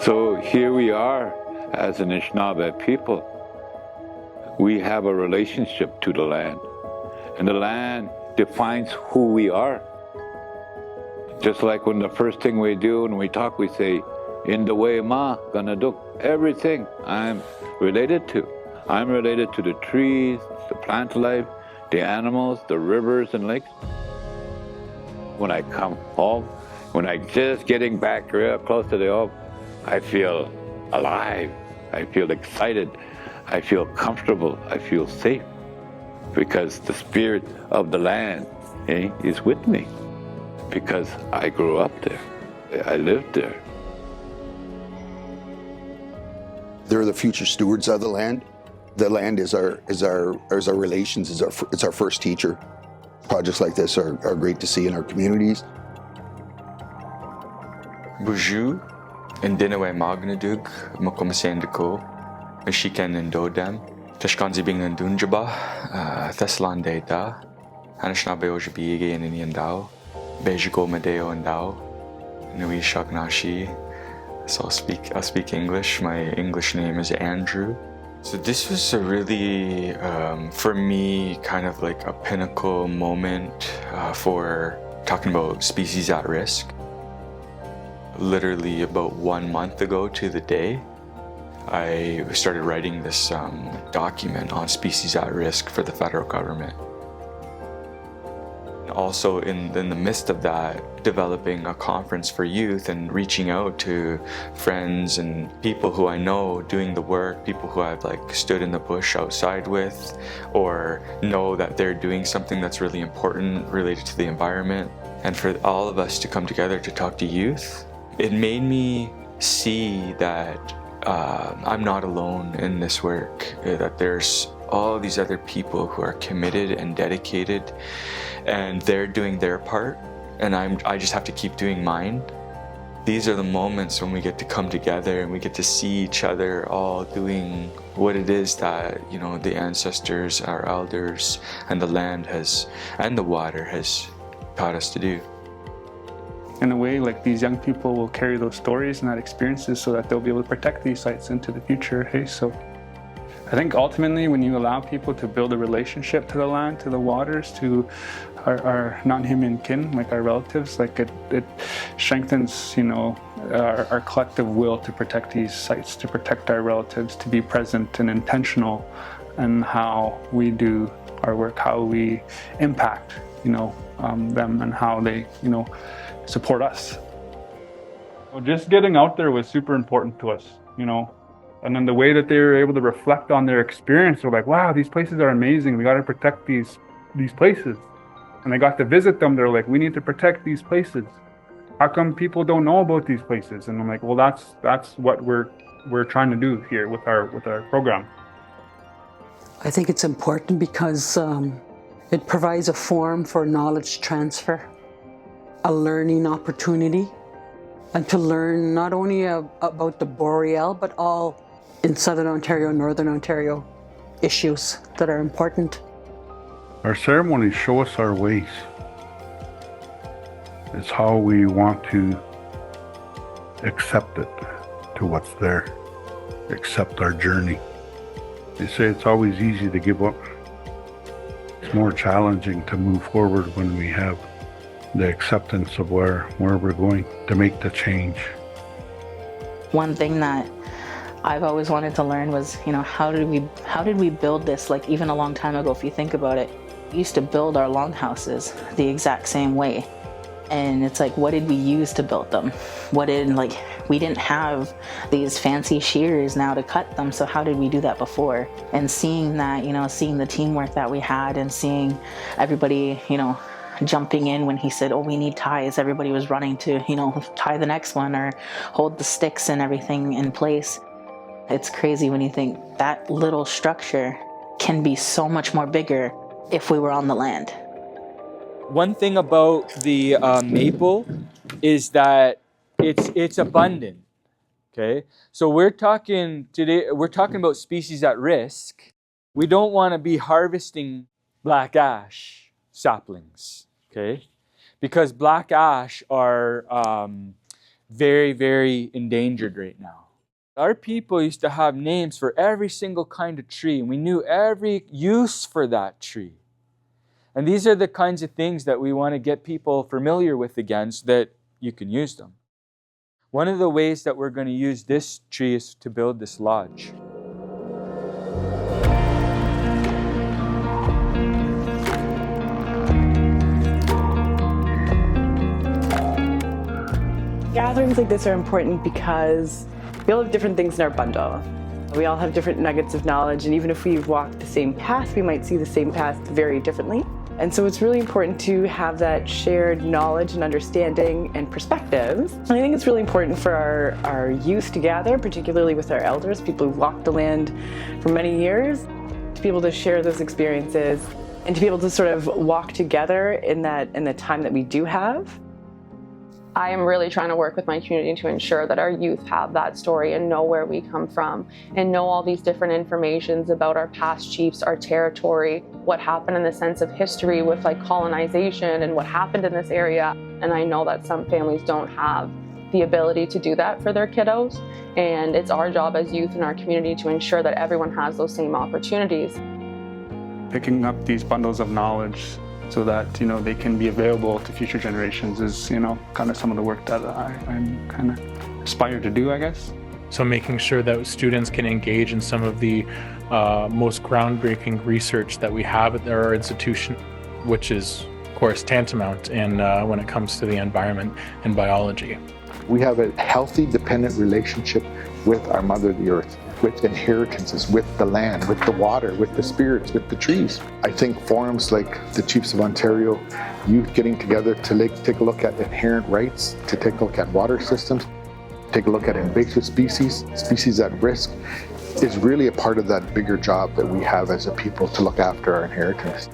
So here we are as an Anishinaabe people. We have a relationship to the land, and the land defines who we are. Just like when the first thing we do when we talk, we say, in the way ma gonna do everything I'm related to. I'm related to the trees, the plant life, the animals, the rivers and lakes. When I come home, when I just getting back real close to the home, I feel alive, I feel excited, I feel comfortable, I feel safe, because the spirit of the land is with me, because I grew up there, I lived there. They're the future stewards of the land. The land is our relations, it's our first teacher. Projects like this are great to see in our communities. Buju, Indinawe Magnadug, Mokomasendiko, Mishiken and Dodam, Tashkanzi Bing and Dunjaba, Theslan Data, Anishinaabe Ojibige and Indian Dao, Bejigo Medeo and Dao, Nui Shagnashi. So I'll speak English. My English name is Andrew. So this was a really, for me, kind of like a pinnacle moment for talking about species at risk. Literally about 1 month ago to the day, I started writing this document on species at risk for the federal government. Also in the midst of that, developing a conference for youth and reaching out to friends and people who I know doing the work, people who I've like stood in the bush outside with, or know that they're doing something that's really important related to the environment. And for all of us to come together to talk to youth, it made me see that I'm not alone in this work, that there's all these other people who are committed and dedicated, and they're doing their part, and I just have to keep doing mine. These are the moments when we get to come together and we get to see each other all doing what it is that, you know, the ancestors, our elders, and the land has, and the water has taught us to do. In a way, like, these young people will carry those stories and that experiences so that they'll be able to protect these sites into the future. Hey, so I think ultimately when you allow people to build a relationship to the land, to the waters, to our non-human kin, like our relatives, like it strengthens, you know, our collective will to protect these sites, to protect our relatives, to be present and intentional in how we do our work, how we impact, you know, them, and how they, you know, support us. Well, just getting out there was super important to us, you know. And then the way that they were able to reflect on their experience, they're like, wow, these places are amazing. We got to protect these places. And they got to visit them. They're like, we need to protect these places. How come people don't know about these places? And I'm like, well, that's what we're trying to do here with our program. I think it's important because it provides a forum for knowledge transfer, a learning opportunity, and to learn not only about the Boreal, but all in Southern Ontario, Northern Ontario issues that are important. Our ceremonies show us our ways. It's how we want to accept it, to what's there, accept our journey. They say it's always easy to give up. It's more challenging to move forward when we have the acceptance of where we're going to make the change. One thing that I've always wanted to learn was, you know, how did we build this? Like, even a long time ago, if you think about it, we used to build our longhouses the exact same way. And it's like, what did we use to build them? We didn't have these fancy shears now to cut them, so how did we do that before? And seeing that, you know, seeing the teamwork that we had, and seeing everybody, you know, jumping in when he said, oh, we need ties. Everybody was running to, you know, tie the next one or hold the sticks and everything in place. It's crazy when you think that little structure can be so much more bigger if we were on the land. One thing about the maple is that it's abundant. Okay, so we're talking about species at risk. We don't want to be harvesting black ash saplings, okay? Because black ash are very, very endangered right now. Our people used to have names for every single kind of tree, and we knew every use for that tree. And these are the kinds of things that we want to get people familiar with again so that you can use them. One of the ways that we're going to use this tree is to build this lodge. Gatherings like this are important because we all have different things in our bundle. We all have different nuggets of knowledge, and even if we've walked the same path, we might see the same path very differently. And so it's really important to have that shared knowledge and understanding and perspectives. And I think it's really important for our youth to gather, particularly with our elders, people who've walked the land for many years, to be able to share those experiences and to be able to sort of walk together in the time that we do have. I am really trying to work with my community to ensure that our youth have that story and know where we come from and know all these different informations about our past chiefs, our territory, what happened in the sense of history with like colonization and what happened in this area. And I know that some families don't have the ability to do that for their kiddos. And it's our job as youth in our community to ensure that everyone has those same opportunities. Picking up these bundles of knowledge so that, you know, they can be available to future generations is, you know, kind of some of the work that I'm kind of aspire to do, I guess. So making sure that students can engage in some of the most groundbreaking research that we have at our institution, which is, of course, tantamount in when it comes to the environment and biology. We have a healthy, dependent relationship with our Mother, the Earth, with inheritances, with the land, with the water, with the spirits, with the trees. I think forums like the Chiefs of Ontario, youth getting together to take a look at inherent rights, to take a look at water systems, take a look at invasive species, species at risk, is really a part of that bigger job that we have as a people to look after our inheritance.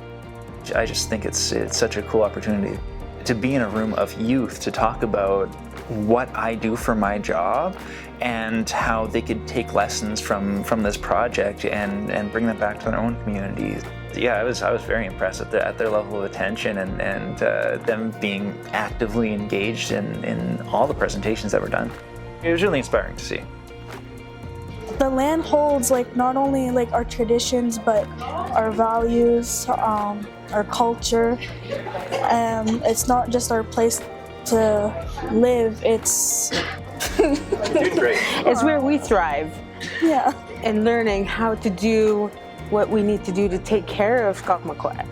I just think it's such a cool opportunity to be in a room of youth to talk about what I do for my job and how they could take lessons from this project and bring them back to their own communities. Yeah, I was very impressed at their level of attention and them being actively engaged in all the presentations that were done. It was really inspiring to see. The land holds like not only like our traditions but our values, our culture. It's not just our place to live, it's it's where we thrive. Yeah. And learning how to do what we need to do to take care of Kakmakwa.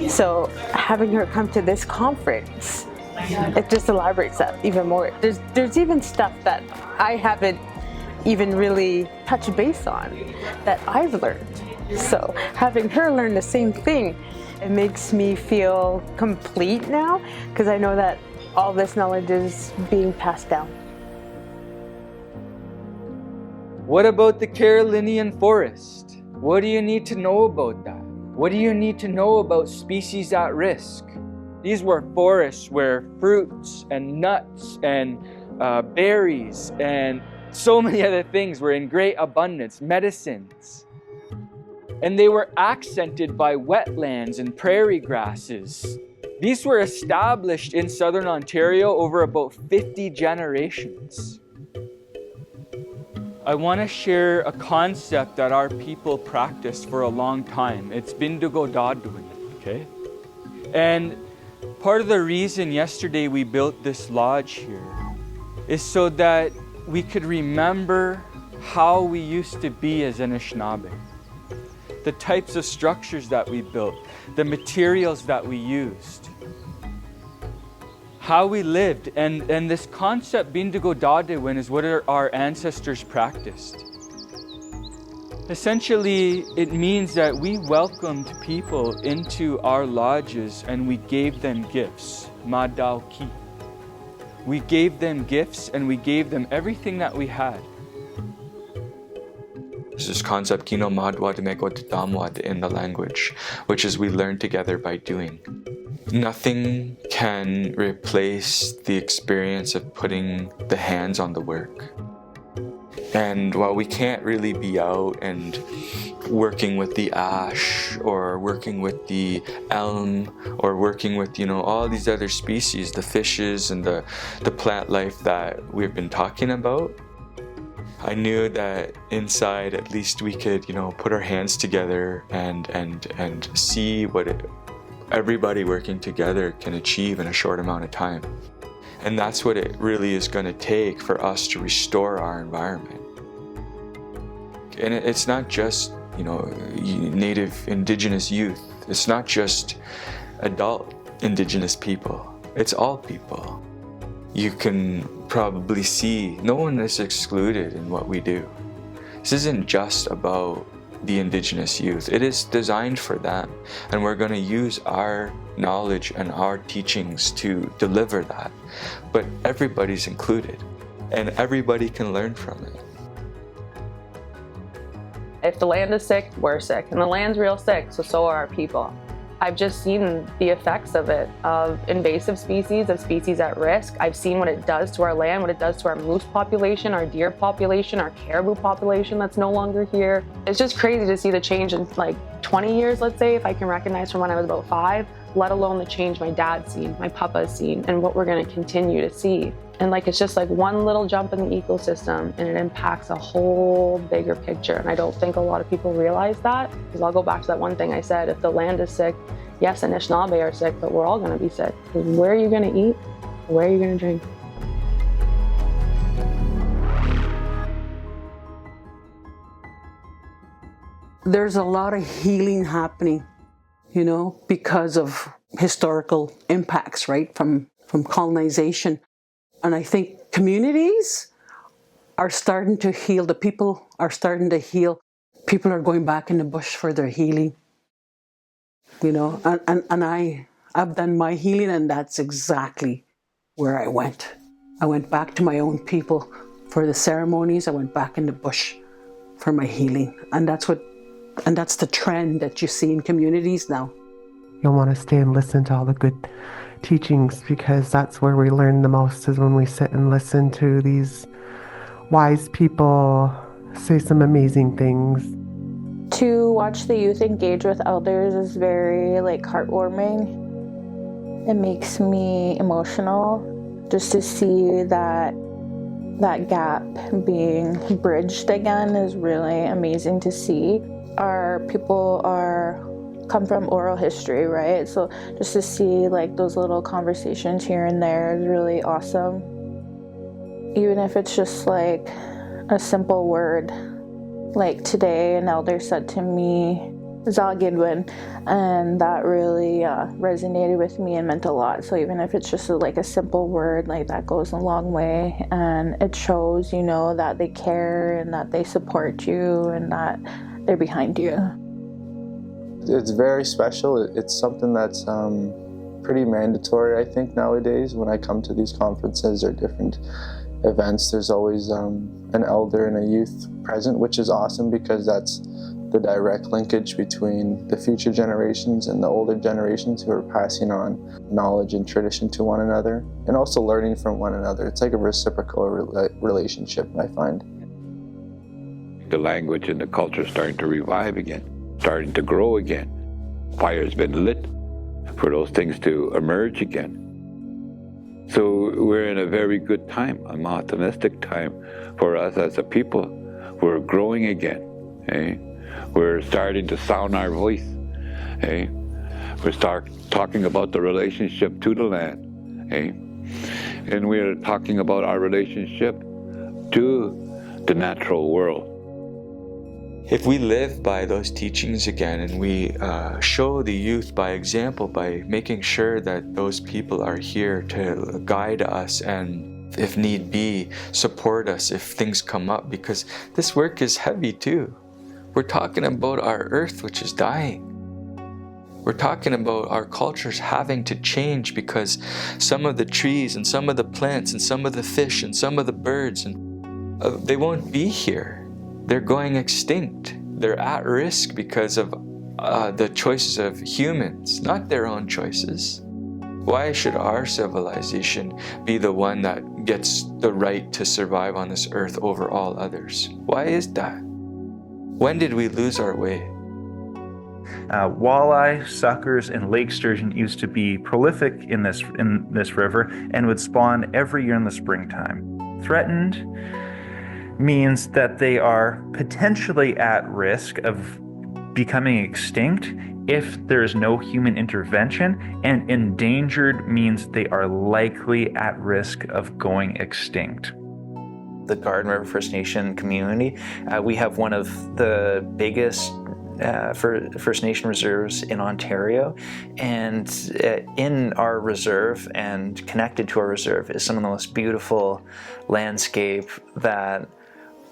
So having her come to this conference, it just elaborates that even more. There's even stuff that I haven't even really touched base on that I've learned. So having her learn the same thing, it makes me feel complete now because I know that all this knowledge is being passed down. What about the Carolinian forest? What do you need to know about that? What do you need to know about species at risk? These were forests where fruits and nuts and berries and so many other things were in great abundance, medicines. And they were accented by wetlands and prairie grasses. These were established in southern Ontario over about 50 generations. I want to share a concept that our people practiced for a long time. It's Bindugo Dadwin, okay? And part of the reason yesterday we built this lodge here is so that we could remember how we used to be as Anishinaabe. The types of structures that we built, the materials that we used, how we lived, and this concept Bindugo Dadewin is what our ancestors practiced. Essentially, it means that we welcomed people into our lodges and we gave them gifts, Madao Ki. We gave them gifts and we gave them everything that we had. There's this concept, Kino Madwa Demeko Tamwad in the language, which is we learn together by doing. Nothing can replace the experience of putting the hands on the work. And while we can't really be out and working with the ash or working with the elm or working with, all these other species, the fishes and the plant life that we've been talking about, I knew that inside at least we could, put our hands together and see what everybody working together can achieve in a short amount of time. And that's what it really is going to take for us to restore our environment. And it's not just, Native Indigenous youth. It's not just adult Indigenous people. It's all people. You can probably see no one is excluded in what we do. This isn't just about the Indigenous youth. It is designed for them. And we're going to use our knowledge and our teachings to deliver that. But everybody's included. And everybody can learn from it. If the land is sick, we're sick. And the land's real sick, so are our people. I've just seen the effects of it, of invasive species, of species at risk. I've seen what it does to our land, what it does to our moose population, our deer population, our caribou population that's no longer here. It's just crazy to see the change in 20 years, let's say, if I can recognize from when I was about 5, let alone the change my dad's seen, my papa's seen, and what we're gonna continue to see. And it's just one little jump in the ecosystem and it impacts a whole bigger picture. And I don't think a lot of people realize that, because I'll go back to that one thing I said, if the land is sick, yes, Anishinaabe are sick, but we're all gonna be sick. Because where are you gonna eat? Where are you gonna drink? There's a lot of healing happening, because of historical impacts, right, from colonization. And I think communities are starting to heal. The people are starting to heal. People are going back in the bush for their healing, and I've done my healing, and that's exactly where I went. I went back to my own people for the ceremonies. I went back in the bush for my healing. And that's the trend that you see in communities now. You'll want to stay and listen to all the good teachings, because that's where we learn the most, is when we sit and listen to these wise people say some amazing things. To watch the youth engage with elders is very heartwarming. It makes me emotional just to see that gap being bridged again is really amazing to see. Our people come from oral history, right? So just to see those little conversations here and there is really awesome. Even if it's just a simple word. Today, an elder said to me, Zagidwin, and that really resonated with me and meant a lot. So even if it's just a simple word, that goes a long way, and it shows, that they care and that they support you and that they're behind you. It's very special. It's something that's pretty mandatory, I think, nowadays. When I come to these conferences or different events, there's always an elder and a youth present, which is awesome, because that's the direct linkage between the future generations and the older generations who are passing on knowledge and tradition to one another, and also learning from one another. It's like a reciprocal relationship, I find. The language and the culture starting to revive again, starting to grow again. Fire's been lit for those things to emerge again. So we're in a very good time, an optimistic time for us as a people. We're growing again. Eh? We're starting to sound our voice. Eh? We start talking about the relationship to the land. Eh? And we're talking about our relationship to the natural world. If we live by those teachings again, and we show the youth by example, by making sure that those people are here to guide us and, if need be, support us if things come up, because this work is heavy too. We're talking about our earth, which is dying. We're talking about our cultures having to change because some of the trees and some of the plants and some of the fish and some of the birds, and they won't be here. They're going extinct. They're at risk because of the choices of humans, not their own choices. Why should our civilization be the one that gets the right to survive on this earth over all others? Why is that? When did we lose our way? Walleye, suckers, and lake sturgeon used to be prolific in this river and would spawn every year in the springtime. Threatened means that they are potentially at risk of becoming extinct if there is no human intervention, and endangered means they are likely at risk of going extinct. The Garden River First Nation community, we have one of the biggest First Nation reserves in Ontario, and in our reserve and connected to our reserve is some of the most beautiful landscape that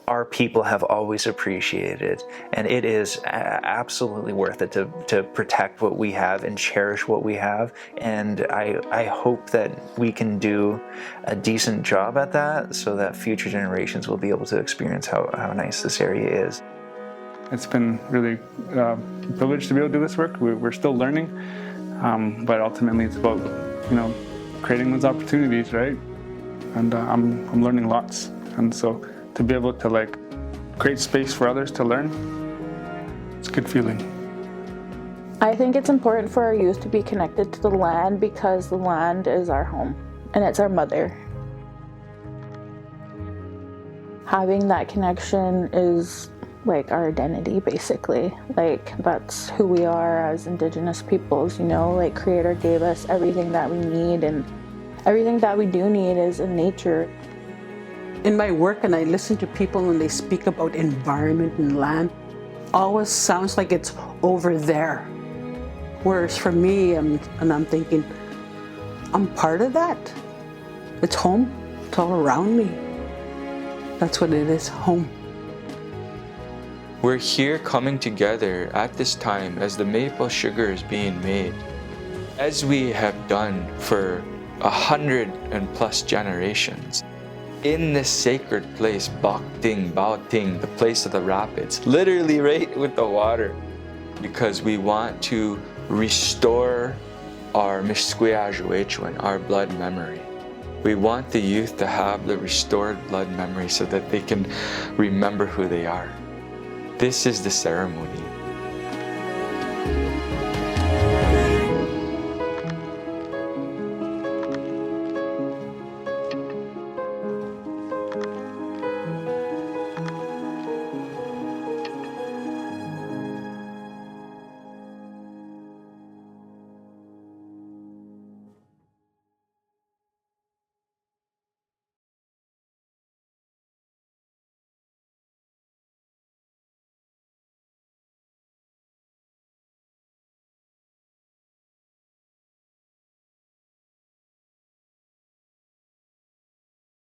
our people have always appreciated, and it is absolutely worth it to protect what we have and cherish what we have. And I hope that we can do a decent job at that so that future generations will be able to experience how nice this area is. It's been really a privilege to be able to do this work. We're still learning, but ultimately it's about, creating those opportunities, right? And I'm learning lots, and so to be able to create space for others to learn, it's a good feeling. I think it's important for our youth to be connected to the land because the land is our home and it's our mother. Having that connection is our identity, basically. That's who we are as Indigenous peoples, Creator gave us everything that we need, and everything that we do need is in nature. In my work, and I listen to people when they speak about environment and land, always sounds like it's over there. Whereas for me, I'm thinking, I'm part of that. It's home. It's all around me. That's what it is, home. We're here coming together at this time as the maple sugar is being made, as we have done for 100+ generations. In this sacred place, Bak Ting, Bao Ting, the place of the rapids, literally right with the water, because we want to restore our Mishkwiajuechuan, our blood memory. We want the youth to have the restored blood memory so that they can remember who they are. This is the ceremony.